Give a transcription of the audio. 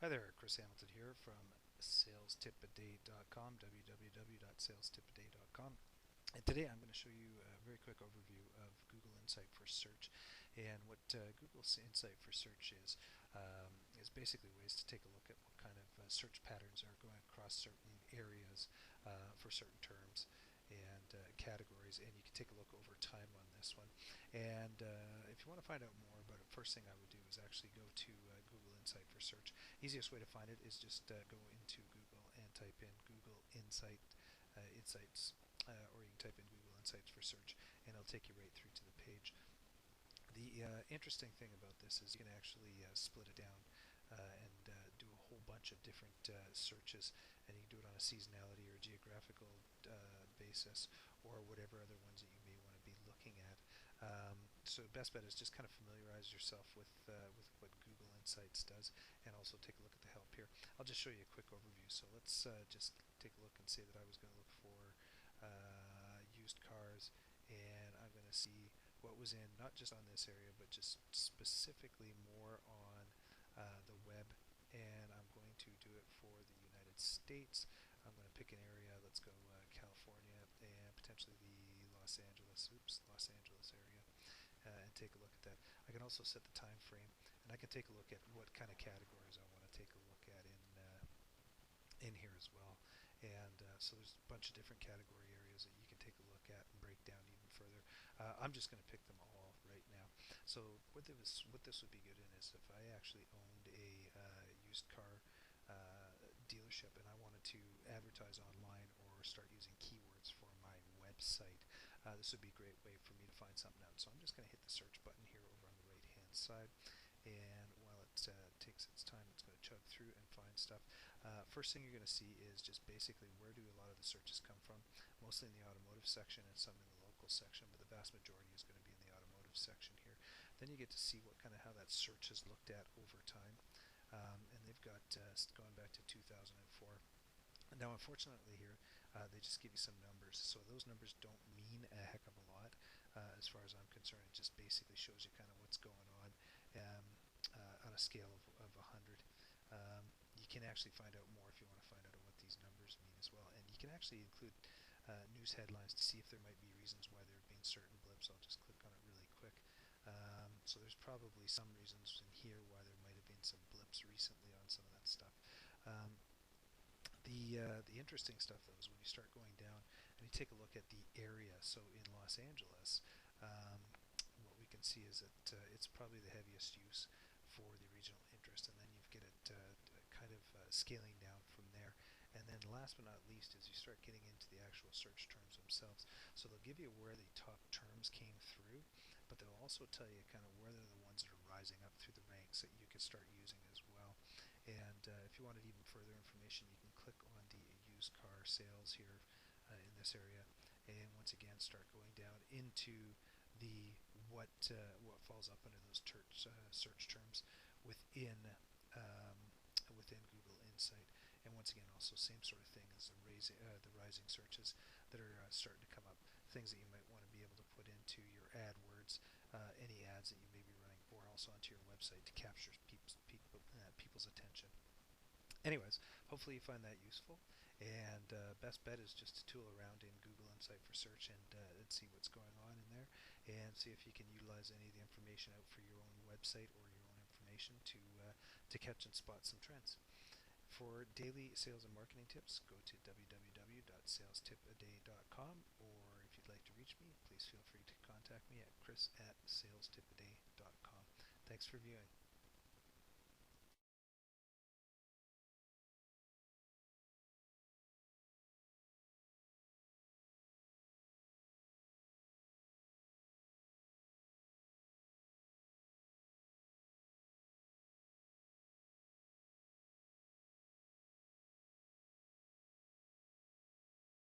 Hi there, Chris Hamilton here from salestipaday.com, www.salestipaday.com. And today I'm going to show you a very quick overview of Google Insight for Search. And what Google Insight for Search is basically ways to take a look at what kind of search patterns are going across certain areas for certain terms and categories, and you can take a look over time on this one. And if you want to find out more about it, first thing I would do is actually go to Google Insight for Search. Easiest way to find it is just go into Google and type in Google Insights, or you can type in Google Insights for Search, and it'll take you right through to the page. The interesting thing about this is you can actually split it down and do a whole bunch of different searches, and you can do it on a seasonality or geographical basis, or whatever other ones that you may want to be looking at. So the best bet is just kind of familiarize yourself with what Google Insights does, and also take a look at the help here. I'll just show you a quick overview. So let's just take a look and say that I was going to look for used cars, and I'm going to see what was in, not just on this area, but just specifically more on the web. And I'm going to do it for the United States. I'm going to pick an area. Let's go California and potentially the Los Angeles area, and take a look at that. I can also set the time frame, and I can take a look at what kind of categories I want to take a look at in here as well. And so there's a bunch of different category areas that you can take a look at and break down even further. I'm just going to pick them all right now. So what this would be good in is if I actually owned a used car dealership and I wanted to advertise online or start using keywords for my website, this would be a great way for me to find something out. So I'm just going to hit the search button here over on the right hand side, and while it takes its time, it's going to chug through and find stuff. First thing you're going to see is just basically where do a lot of the searches come from, mostly in the automotive section and some in the local section, but the vast majority is going to be in the automotive section here. Then you get to see what kind of how that search is looked at over time, and they've got going back to 2004. Now, unfortunately, here they just give you some numbers, so those numbers don't mean a heck of a lot as far as I'm concerned. It just basically shows you kind of what's going on a scale of 100. You can actually find out more if you want to find out what these numbers mean as well, and you can actually include news headlines to see if there might be reasons why there have been certain blips. I'll just click on it really quick. So there's probably some reasons in here why there might have been some blips recently on some of that stuff. The interesting stuff, though, is when you start going down and you take a look at the area. So in Los Angeles, what we can see is that it's probably the heaviest use for the regional interest, and then you get it kind of scaling down from there. And then last but not least is you start getting into the actual search terms themselves. So they'll give you where the top terms came through, but they'll also tell you kind of where they're the ones that are rising up through the ranks that you can start using as well. And if you wanted even further information, you can click on the used car sales here in this area, and once again start going down into the what falls up under those search terms within within Google Insight. And once again, also same sort of thing as the rising searches that are starting to come up. Things that you might want to be able to put into your AdWords, any ads that you may be running, or also onto your website to capture people's attention. Anyways, hopefully you find that useful, and best bet is just to tool around in Google Insight for Search and see what's going on in there, and see if you can utilize any of the information out for your own website or your own information to catch and spot some trends. For daily sales and marketing tips, go to www.salestipaday.com, or if you'd like to reach me, please feel free to contact me at chris@salestipaday.com. Thanks for viewing.